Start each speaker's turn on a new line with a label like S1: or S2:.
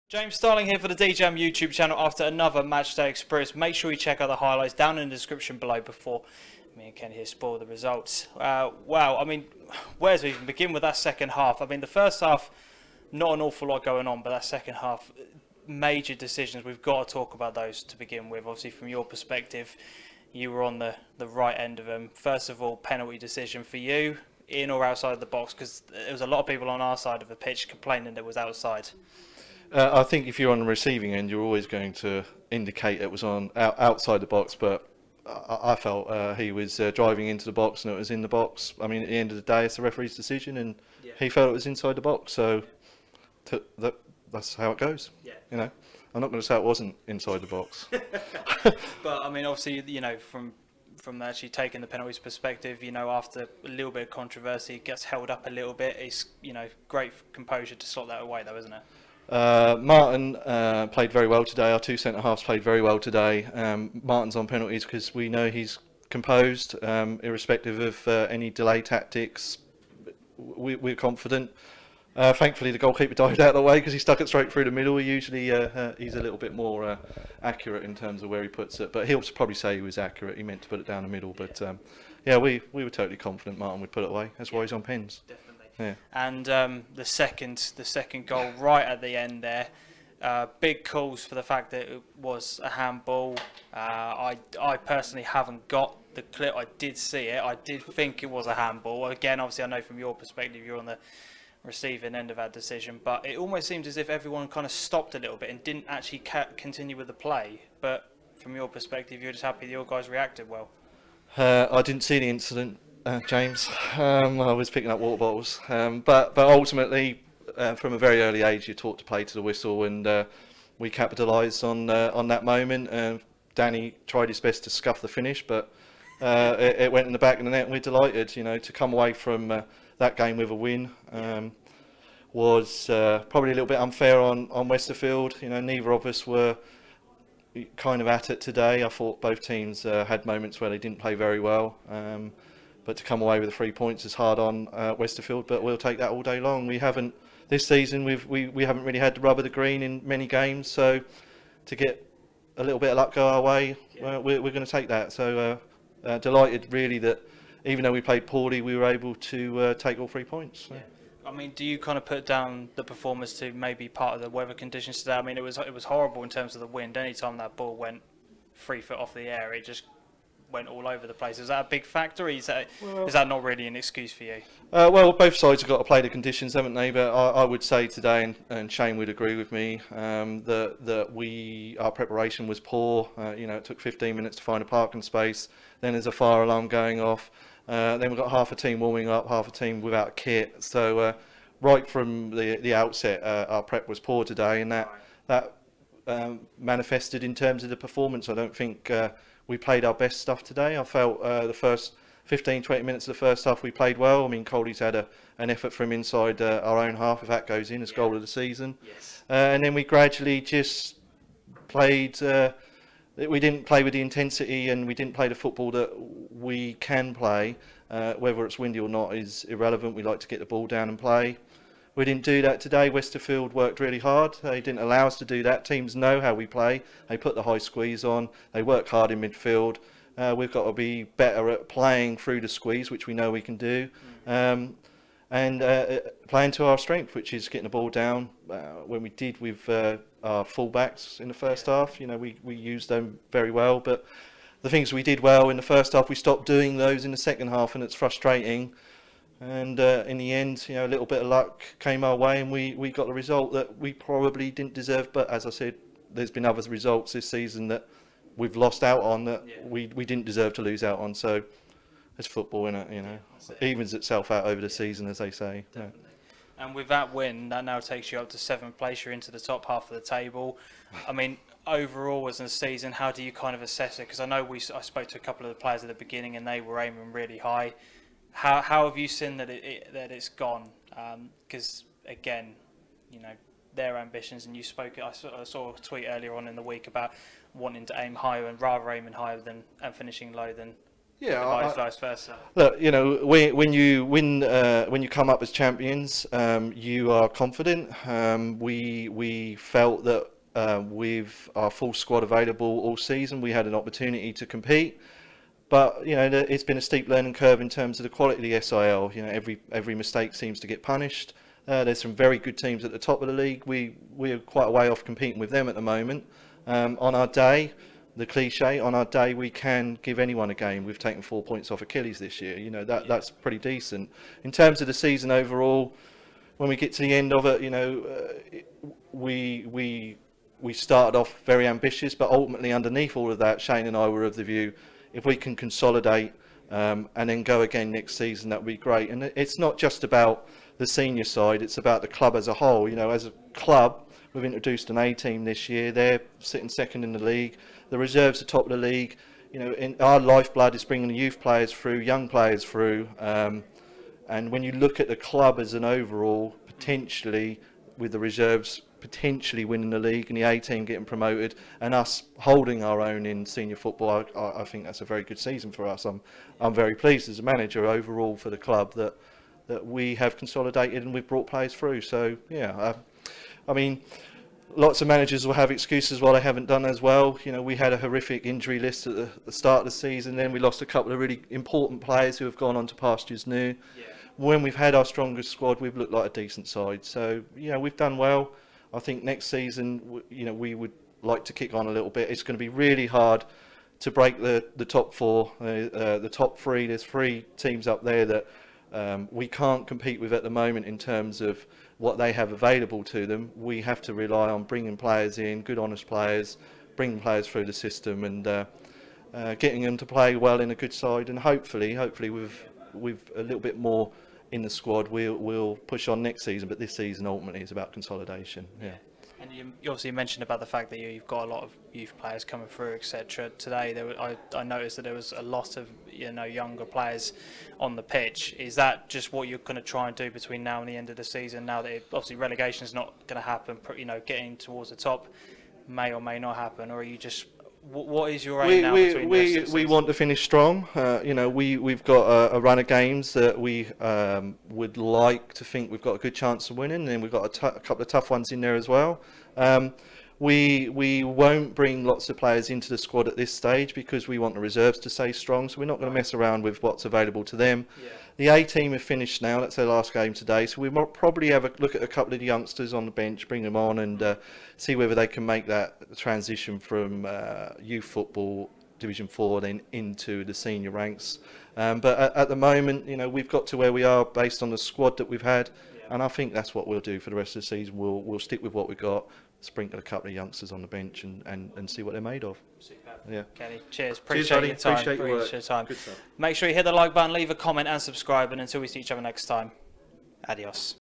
S1: James Starling here for the DeeJam YouTube channel after another matchday experience. Make sure you check out the highlights down in the description below before me and Ken here spoil the results. Wow, I mean, where to even begin with that second half? I mean, the first half, not an awful lot going on, but that second half, major decisions. We've got to talk about those to begin with. Obviously, from your perspective, you were on the right end of them. First of all, penalty decision for you, in or outside the box? Because there was a lot of people on our side of the pitch complaining that it was outside.
S2: I think if you're on the receiving end, you're always going to indicate it was outside the box, but I felt he was driving into the box and it was in the box. I mean, at the end of the day, it's the referee's decision, and he felt it was inside the box, so that's how it goes. Yeah. You know, I'm not going to say it wasn't inside the box.
S1: But I mean, obviously, you know, from actually taking the penalties perspective, you know, after a little bit of controversy, it gets held up a little bit. It's, you know, great composure to slot that away, though, isn't it?
S2: Martin played very well today. Our two centre-halves played very well today. Martin's on penalties because we know he's composed, irrespective of any delay tactics. We're confident. Thankfully, the goalkeeper dived out of the way because he stuck it straight through the middle. Usually, he's a little bit more accurate in terms of where he puts it, but he'll probably say he was accurate. He meant to put it down the middle, but yeah, we were totally confident Martin would put it away. That's why he's on pens.
S1: Definitely.
S2: Yeah.
S1: And the second goal right at the end there, big calls for the fact that it was a handball. I personally haven't got the clip. I did see it. I did think it was a handball. Again, obviously, I know from your perspective you're on the receiving end of that decision, but it almost seemed as if everyone kind of stopped a little bit and didn't actually continue with the play. But from your perspective, you're just happy that your guys reacted well.
S2: I didn't see the incident. James, I was picking up water bottles, but ultimately, from a very early age, you're taught to play to the whistle, and we capitalised on that moment. Danny tried his best to scuff the finish, but it went in the back of the net, and we're delighted. You know, to come away from that game with a win was probably a little bit unfair on Westerfield. You know, neither of us were kind of at it today. I thought both teams had moments where they didn't play very well. But to come away with the 3 points is hard on Westerfield, but we'll take that all day long. We haven't, this season, we haven't really had the rub of the green in many games, so to get a little bit of luck go our way, we're going to take that. So delighted really that even though we played poorly, we were able to take all 3 points. So.
S1: I mean, do you kind of put down the performance to maybe part of the weather conditions today? I mean, it was horrible in terms of the wind. Anytime that ball went 3 foot off the air, it just went all over the place. Is that a big factor, or is that not really an excuse for you?
S2: Well, both sides have got to play the conditions, haven't they? But I would say today, and Shane would agree with me, that our preparation was poor. You know, it took 15 minutes to find a parking space. Then there's a fire alarm going off. Then we've got half a team warming up, half a team without kit. So right from the outset, our prep was poor today, and that manifested in terms of the performance. I don't think we played our best stuff today. I felt the first 15-20 minutes of the first half we played well. I mean, Coley's had an effort from inside our own half. If that goes in, it's goal of the season. Yes. And then we gradually just played. We didn't play with the intensity, and we didn't play the football that we can play. Whether it's windy or not is irrelevant. We like to get the ball down and play. We didn't do that today. Westerfield worked really hard. They didn't allow us to do that. Teams know how we play. They put the high squeeze on. They work hard in midfield. We've got to be better at playing through the squeeze, which we know we can do, and playing to our strength, which is getting the ball down. When we did with our full-backs in the first half, you know, we used them very well. But the things we did well in the first half, we stopped doing those in the second half, and it's frustrating. And in the end, you know, a little bit of luck came our way, and we got the result that we probably didn't deserve. But as I said, there's been other results this season that we've lost out on that we didn't deserve to lose out on. So it's football, innit? You know, it evens itself out over the season, as they say.
S1: Definitely. Yeah. And with that win, that now takes you up to 7th place. You're into the top half of the table. I mean, overall as a season, how do you kind of assess it? Because I know I spoke to a couple of the players at the beginning, and they were aiming really high. How have you seen that it's gone? Because again, you know, their ambitions, and you spoke. I saw a tweet earlier on in the week about wanting to aim higher and rather aiming higher and finishing low than
S2: Yeah,
S1: vice versa.
S2: look, you know, when you win, when you come up as champions, you are confident. We felt that with our full squad available all season, we had an opportunity to compete. But you know, it's been a steep learning curve in terms of the quality of the SIL. You know, every mistake seems to get punished. There's some very good teams at the top of the league. We're quite a way off competing with them at the moment. On our day, the cliche, on our day we can give anyone a game. We've taken 4 points off Achilles this year. You know, that's pretty decent. In terms of the season overall, when we get to the end of it, you know, we started off very ambitious, but ultimately underneath all of that, Shane and I were of the view, if we can consolidate and then go again next season, that would be great. And it's not just about the senior side, it's about the club as a whole. You know, as a club, we've introduced an A team this year. They're sitting second in the league. The reserves are top of the league. You know, our lifeblood is bringing the youth players through, young players through. And when you look at the club as an overall, potentially with the reserves potentially winning the league and the A team getting promoted and us holding our own in senior football, I think that's a very good season for us. I'm very pleased as a manager overall for the club that we have consolidated and we've brought players through. So yeah, I mean, lots of managers will have excuses why they haven't done as well. You know, we had a horrific injury list at the start of the season. Then we lost a couple of really important players who have gone on to pastures new. Yeah. When we've had our strongest squad, we've looked like a decent side. So yeah, we've done well. I think next season, you know, we would like to kick on a little bit. It's going to be really hard to break the top four, the top three. There's 3 teams up there that we can't compete with at the moment in terms of what they have available to them. We have to rely on bringing players in, good, honest players, bringing players through the system, and getting them to play well in a good side. And hopefully, with a little bit more in the squad, we'll push on next season. But this season ultimately is about consolidation. Yeah.
S1: And you obviously mentioned about the fact that you've got a lot of youth players coming through, etc. Today, I noticed that there was a lot of younger players on the pitch. Is that just what you're going to try and do between now and the end of the season? Now that obviously relegation is not going to happen, getting towards the top may or may not happen, or are you just what is your aim now between the rest of the season?
S2: We want to finish strong. You know, we've got a run of games that we would like to think we've got a good chance of winning, and then we've got a couple of tough ones in there as well. We won't bring lots of players into the squad at this stage because we want the reserves to stay strong, so we're not going to mess around with what's available to them. Yeah. The A team have finished now, that's their last game today, so we might probably have a look at a couple of the youngsters on the bench, bring them on and see whether they can make that transition from youth football Division 4 then into the senior ranks. But at the moment, you know, we've got to where we are based on the squad that we've had, and I think that's what we'll do for the rest of the season. We'll stick with what we've got, sprinkle a couple of youngsters on the bench and see what they're made of.
S1: Superb.
S2: Yeah.
S1: Kenny, cheers. Appreciate your time.
S2: Appreciate your work.
S1: Your time.
S2: Good stuff.
S1: Make sure you hit the like button, leave a comment and subscribe, and until we see each other next time, adios.